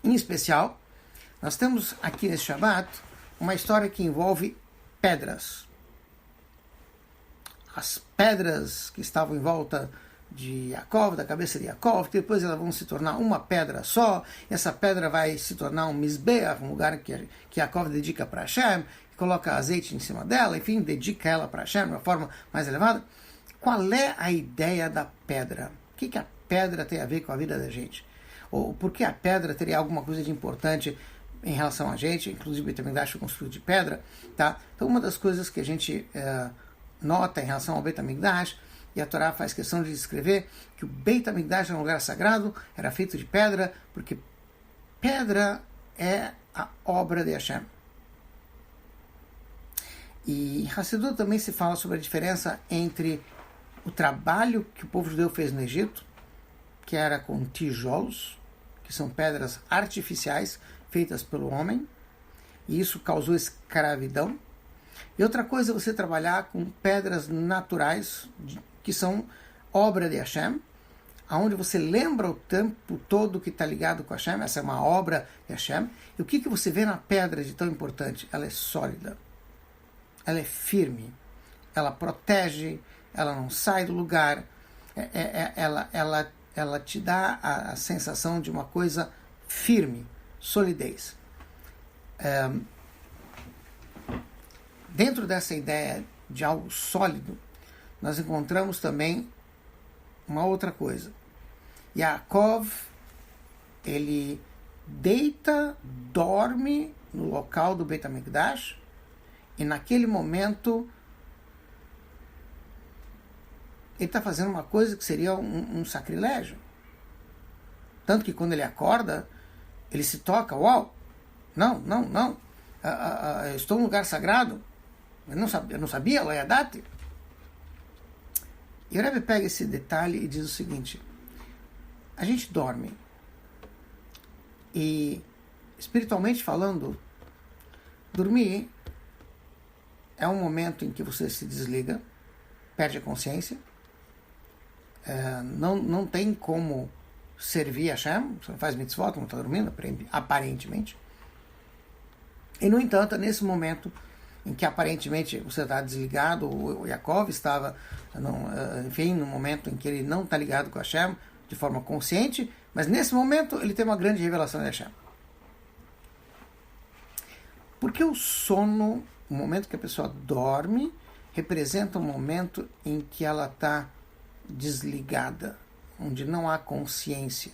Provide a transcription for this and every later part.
Em especial, nós temos aqui nesse Shabbat uma história que envolve pedras. As pedras que estavam em volta de Yaakov, da cabeça de Yaakov, depois elas vão se tornar uma pedra só, e essa pedra vai se tornar um Mizbeach, um lugar que Yaakov dedica para Hashem, coloca azeite em cima dela, enfim, dedica ela para Hashem de uma forma mais elevada. Qual é a ideia da pedra? O que a pedra tem a ver com a vida da gente? Ou por que a pedra teria alguma coisa de importante em relação a gente? Inclusive o Beit HaMikdash foi construído de pedra, tá? Então uma das coisas que a gente nota em relação ao Beit HaMikdash, e a Torá faz questão de descrever que o Beit HaMikdash era um lugar sagrado, era feito de pedra, porque pedra é a obra de Hashem. E em Hassidut também se fala sobre a diferença entre o trabalho que o povo judeu fez no Egito, que era com tijolos, que são pedras artificiais feitas pelo homem, e isso causou escravidão. E outra coisa é você trabalhar com pedras naturais, que são obra de Hashem, onde você lembra o tempo todo que está ligado com Hashem, essa é uma obra de Hashem. E o que você vê na pedra de tão importante? Ela é sólida, ela é firme, ela protege, ela não sai do lugar, ela te dá a sensação de uma coisa firme, solidez. Dentro dessa ideia de algo sólido, nós encontramos também uma outra coisa. Yaakov, ele deita, dorme no local do Beit HaMikdash, e naquele momento ele está fazendo uma coisa que seria um sacrilégio. Tanto que quando ele acorda, ele se toca, uau, não, eu estou em um lugar sagrado, eu não sabia, Loyadati. E o Rebbe pega esse detalhe e diz o seguinte: a gente dorme, e espiritualmente falando, dormir é um momento em que você se desliga, perde a consciência, não tem como servir a Hashem, você não faz mitzvot, não está dormindo, aparentemente. E, no entanto, é nesse momento em que aparentemente você está desligado, o Yaakov estava, no momento em que ele não está ligado com a Hashem de forma consciente, mas nesse momento ele tem uma grande revelação de Hashem. Porque o sono, o momento que a pessoa dorme, representa um momento em que ela está desligada, onde não há consciência.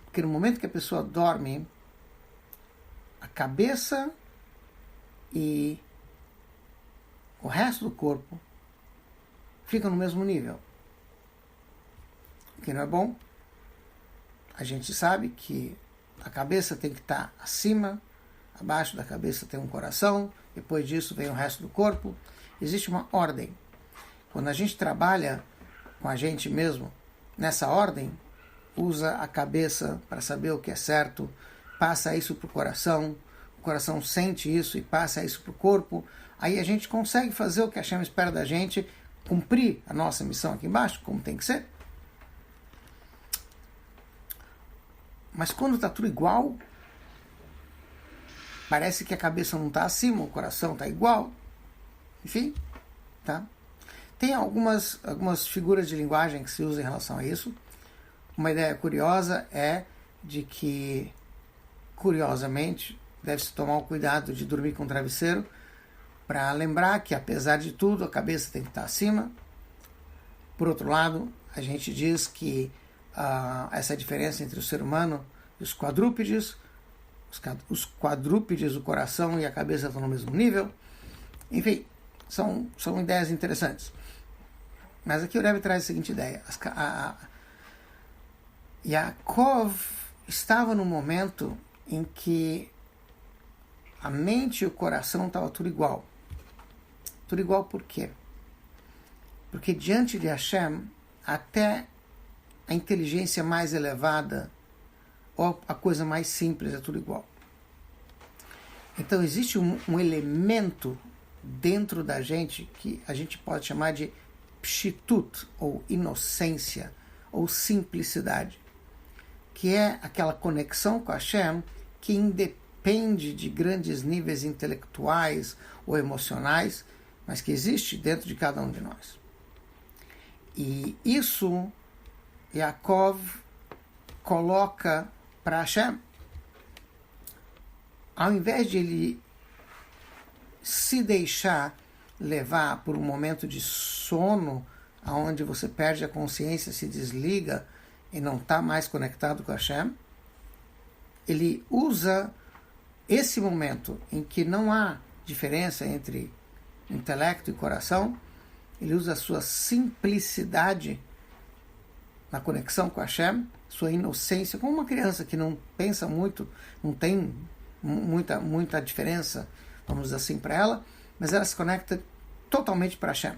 Porque no momento que a pessoa dorme, a cabeça e o resto do corpo fica no mesmo nível. O que não é bom. A gente sabe que a cabeça tem que estar acima, abaixo da cabeça tem um coração, depois disso vem o resto do corpo. Existe uma ordem. Quando a gente trabalha com a gente mesmo nessa ordem, usa a cabeça para saber o que é certo, passa isso para o coração sente isso e passa isso para o corpo, aí a gente consegue fazer o que a Hashem espera da gente, cumprir a nossa missão aqui embaixo, como tem que ser. Mas quando está tudo igual, parece que a cabeça não está acima, o coração está igual, enfim, tá? Tem algumas figuras de linguagem que se usam em relação a isso. Uma ideia curiosa é de que, curiosamente, deve-se tomar o cuidado de dormir com o travesseiro para lembrar que, apesar de tudo, a cabeça tem que estar acima. Por outro lado, a gente diz que essa diferença entre o ser humano e os quadrúpedes, o coração e a cabeça estão no mesmo nível. Enfim, são ideias interessantes. Mas aqui o Rebbe traz a seguinte ideia. Yaakov estava no momento em que a mente e o coração estavam tudo igual. Tudo igual por quê? Porque diante de Hashem, até a inteligência mais elevada ou a coisa mais simples é tudo igual. Então existe um elemento dentro da gente que a gente pode chamar de pshitut, ou inocência, ou simplicidade. que é aquela conexão com Hashem que independe de grandes níveis intelectuais ou emocionais, mas que existe dentro de cada um de nós. E isso Yaakov coloca para Hashem. Ao invés de ele se deixar levar por um momento de sono, onde você perde a consciência, se desliga e não está mais conectado com Hashem, ele usa esse momento em que não há diferença entre intelecto e coração, ele usa a sua simplicidade na conexão com Hashem, sua inocência, como uma criança que não pensa muito, não tem muita diferença, vamos dizer assim, para ela, mas ela se conecta totalmente para Hashem.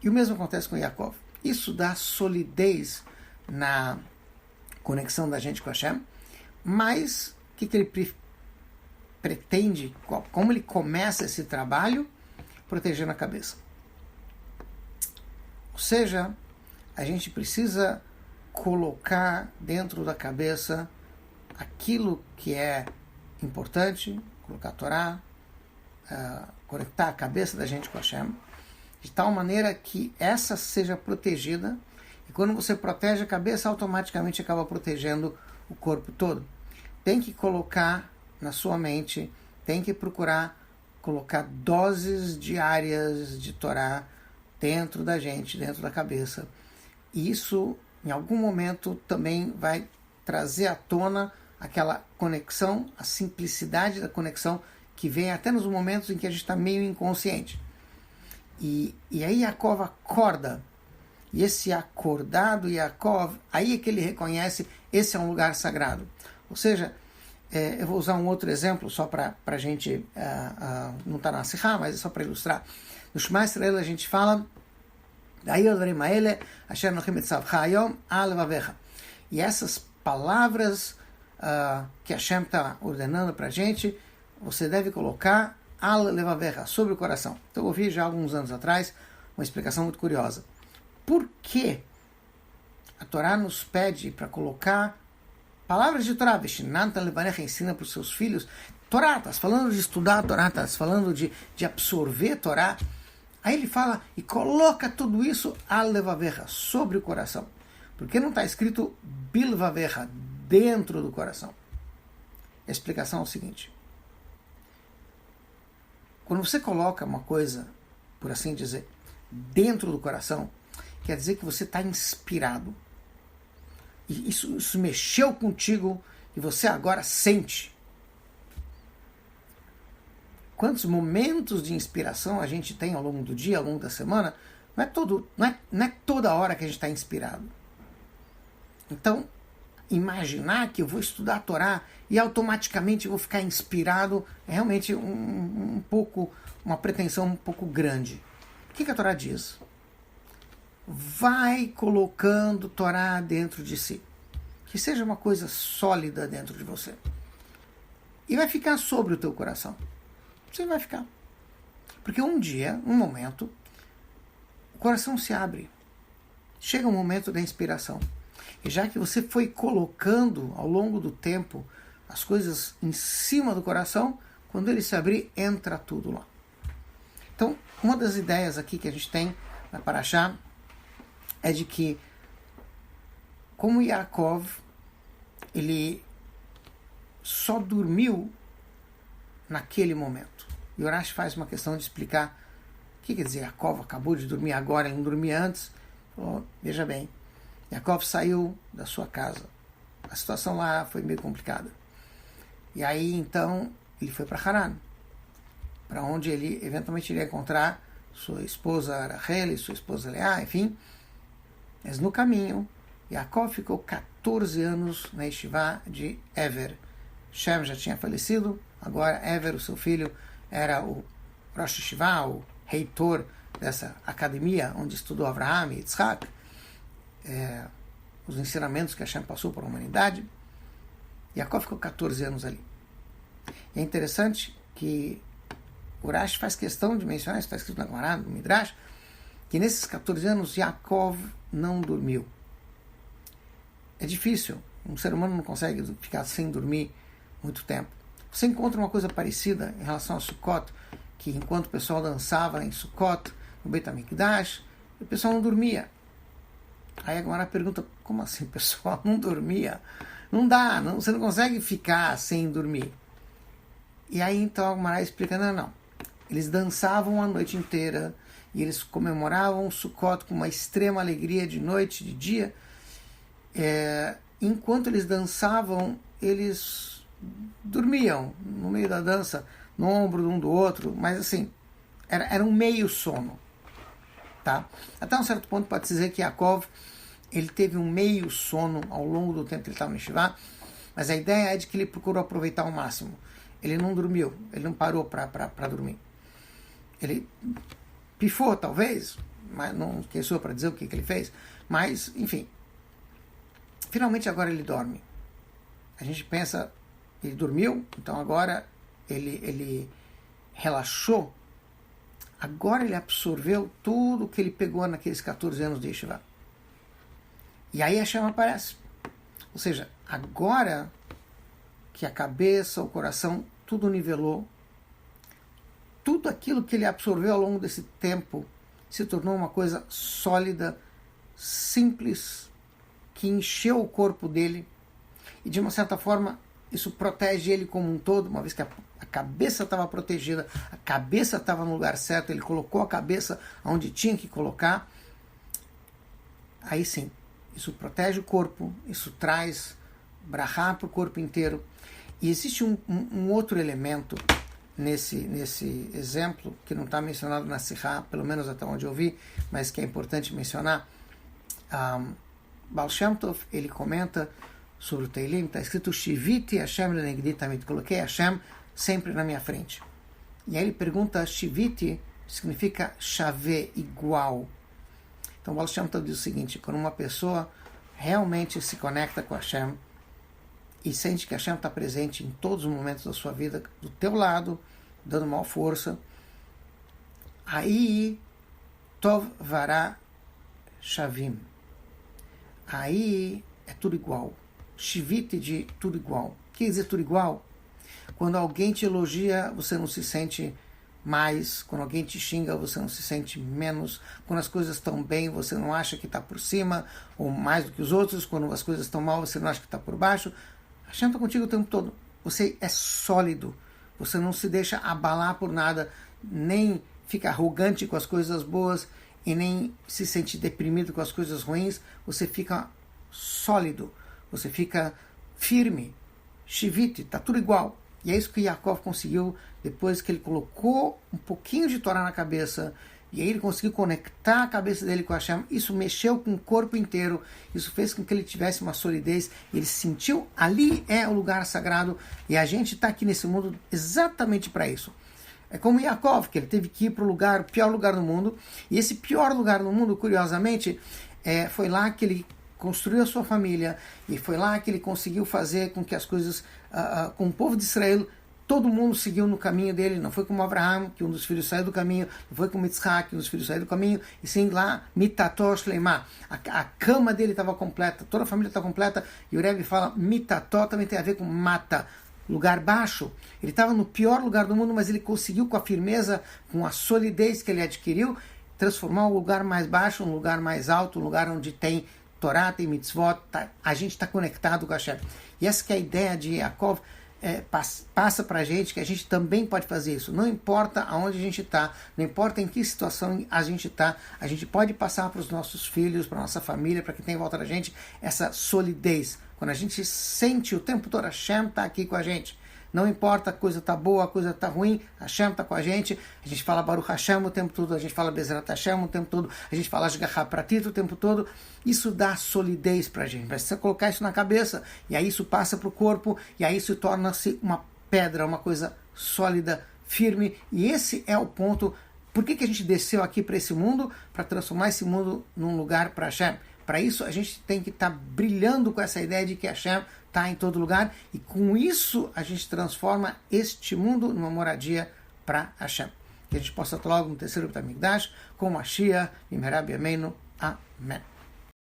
E o mesmo acontece com Yaakov. Isso dá solidez na conexão da gente com Hashem, mas o que ele pretende, como ele começa esse trabalho? Protegendo a cabeça. Ou seja, a gente precisa colocar dentro da cabeça aquilo que é importante, colocar a Torá, conectar a cabeça da gente com Hashem, de tal maneira que essa seja protegida, e quando você protege a cabeça, automaticamente acaba protegendo o corpo todo. Tem que colocar na sua mente, tem que procurar colocar doses diárias de Torá dentro da gente, dentro da cabeça. E isso, em algum momento, também vai trazer à tona aquela conexão, a simplicidade da conexão, que vem até nos momentos em que a gente está meio inconsciente. E aí Yaakov acorda, e esse acordado Yaakov, aí é que ele reconhece, esse é um lugar sagrado. Ou seja, eu vou usar um outro exemplo, só para a gente, não está na Sihá, mas é só para ilustrar. No Shema Israel a gente fala, e essas palavras que Hashem está ordenando para a gente, você deve colocar al levavecha, sobre o coração. Então eu ouvi já alguns anos atrás uma explicação muito curiosa. Por que a Torá nos pede para colocar palavras de Torá? Veshinanta levanecha, ensina para os seus filhos. Torá, estás falando de estudar a Torá, estás falando de absorver a Torá. Aí ele fala, e coloca tudo isso al levavecha, sobre o coração. Por que não está escrito bilvavecha, dentro do coração? A explicação é o seguinte. Quando você coloca uma coisa, por assim dizer, dentro do coração, quer dizer que você está inspirado. E isso mexeu contigo e você agora sente. Quantos momentos de inspiração a gente tem ao longo do dia, ao longo da semana? Não é toda hora que a gente está inspirado. Então, imaginar que eu vou estudar a Torá e automaticamente eu vou ficar inspirado é realmente uma pretensão um pouco grande. O que a Torá diz? Vai colocando Torá dentro de si. Que seja uma coisa sólida dentro de você. E vai ficar sobre o teu coração. Você vai ficar. Porque um dia, um momento, o coração se abre. Chega o momento da inspiração. E já que você foi colocando ao longo do tempo as coisas em cima do coração, quando ele se abrir, entra tudo lá. Então, uma das ideias aqui que a gente tem na Parashá é de que, como Yaakov, ele só dormiu naquele momento. E o Rashi faz uma questão de explicar o que quer dizer, Yaakov acabou de dormir agora, ele não dormia antes. Falou, veja bem, Yaakov saiu da sua casa. A situação lá foi meio complicada. E aí, então, ele foi para Haran, para onde ele eventualmente iria encontrar sua esposa Rachel e sua esposa Leá, enfim. Mas no caminho, Yaakov ficou 14 anos na Yeshiva de Ever. Shem já tinha falecido, agora Ever, o seu filho, era o Rosh Yeshiva, o reitor dessa academia onde estudou Avraham e Yitzhak, os ensinamentos que Hashem passou para a humanidade. Yaakov ficou 14 anos ali. E é interessante que o Rashi faz questão de mencionar, isso está escrito na Gemara, no Midrash, que nesses 14 anos Yaakov não dormiu. É difícil Um ser humano não consegue ficar sem dormir muito tempo. Você encontra uma coisa parecida em relação a Sukkot, que enquanto o pessoal dançava em Sukkot, no Beit HaMikdash, o pessoal não dormia. Aí a Gemara pergunta, como assim o pessoal não dormia? Não dá, você não consegue ficar sem dormir. E aí então a Gemara explica, não. Eles dançavam a noite inteira e eles comemoravam o Sukkot com uma extrema alegria de noite, de dia. Enquanto eles dançavam, eles dormiam no meio da dança, no ombro de um do outro, mas assim, era um meio sono. Tá? Até um certo ponto pode dizer que Yaakov ele teve um meio sono ao longo do tempo que ele estava no Yeshiva, mas a ideia é de que ele procurou aproveitar ao máximo. Ele não dormiu, ele não parou para dormir. Ele pifou, talvez, mas não quem sou para dizer o que ele fez, mas, enfim, finalmente agora ele dorme. A gente pensa, ele dormiu, então agora ele relaxou. Agora ele absorveu tudo que ele pegou naqueles 14 anos de Yeshiva. E aí a chama aparece. Ou seja, agora que a cabeça, o coração, tudo nivelou, tudo aquilo que ele absorveu ao longo desse tempo se tornou uma coisa sólida, simples, que encheu o corpo dele. E de uma certa forma, isso protege ele como um todo, uma vez que a cabeça estava protegida, a cabeça estava no lugar certo, ele colocou a cabeça onde tinha que colocar. Aí sim, isso protege o corpo, isso traz brahá para o corpo inteiro. E existe um outro elemento nesse exemplo, que não está mencionado na Sihá, pelo menos até onde eu vi, mas que é importante mencionar. Baal Shem Tov, ele comenta sobre o Teilim, está escrito Shiviti Hashem lenegdi tamid, coloquei Hashem sempre na minha frente. E aí ele pergunta, Shiviti significa chave, igual. Então o Baal Shem Tov diz o seguinte, quando uma pessoa realmente se conecta com Hashem e sente que Hashem está presente em todos os momentos da sua vida, do teu lado, dando maior força, aí Tov Vará Shavim. Aí é tudo igual. Shivite de tudo igual. O que quer dizer tudo igual? Quando alguém te elogia, você não se sente mais. Quando alguém te xinga, você não se sente menos. Quando as coisas estão bem, você não acha que está por cima ou mais do que os outros. Quando as coisas estão mal, você não acha que está por baixo. Hashem está contigo o tempo todo. Você é sólido. Você não se deixa abalar por nada, nem fica arrogante com as coisas boas e nem se sente deprimido com as coisas ruins. Você fica sólido. Você fica firme. Shivite, está tudo igual. E é isso que Yaakov conseguiu depois que ele colocou um pouquinho de Torá na cabeça, e aí ele conseguiu conectar a cabeça dele com Hashem. Isso mexeu com o corpo inteiro, isso fez com que ele tivesse uma solidez, ele sentiu, ali é o lugar sagrado, e a gente está aqui nesse mundo exatamente para isso. É como Yaakov, que ele teve que ir para o pior lugar do mundo, e esse pior lugar no mundo, curiosamente, foi lá que ele construiu a sua família, e foi lá que ele conseguiu fazer com que as coisas, com o povo de Israel, todo mundo seguiu no caminho dele. Não foi como Abraham, que um dos filhos saiu do caminho, não foi como Yitzhak, que um dos filhos saiu do caminho, e sim lá, Mitató Shleimá, a cama dele estava completa, toda a família estava completa, e o Rebbe fala, Mitató também tem a ver com mata, lugar baixo. Ele estava no pior lugar do mundo, mas ele conseguiu, com a firmeza, com a solidez que ele adquiriu, transformar o lugar mais baixo um lugar mais alto, um lugar onde tem Torá, tem mitzvot, a gente está conectado com a Hashem. E essa que é a ideia de Yaakov, passa para a gente que a gente também pode fazer isso. Não importa aonde a gente está, não importa em que situação a gente está, a gente pode passar para os nossos filhos, para a nossa família, para quem tem em volta da gente, essa solidez. Quando a gente sente o tempo todo, Hashem está aqui com a gente. Não importa, a coisa está boa, a coisa está ruim, Hashem está com a gente fala Baruch Hashem o tempo todo, a gente fala Bezerat Hashem o tempo todo, a gente fala Ashgaha Pratit o tempo todo. Isso dá solidez para a gente, vai você colocar isso na cabeça, e aí isso passa para o corpo, e aí isso torna-se uma pedra, uma coisa sólida, firme, e esse é o ponto. Por que a gente desceu aqui para esse mundo? Para transformar esse mundo num lugar para Hashem. Para isso a gente tem que estar brilhando com essa ideia de que Hashem está em todo lugar, e com isso a gente transforma este mundo numa moradia para Hashem. Que a gente possa estar logo no terceiro Beit HaMikdash com Mashiach, Imherab Yameinu. Amém.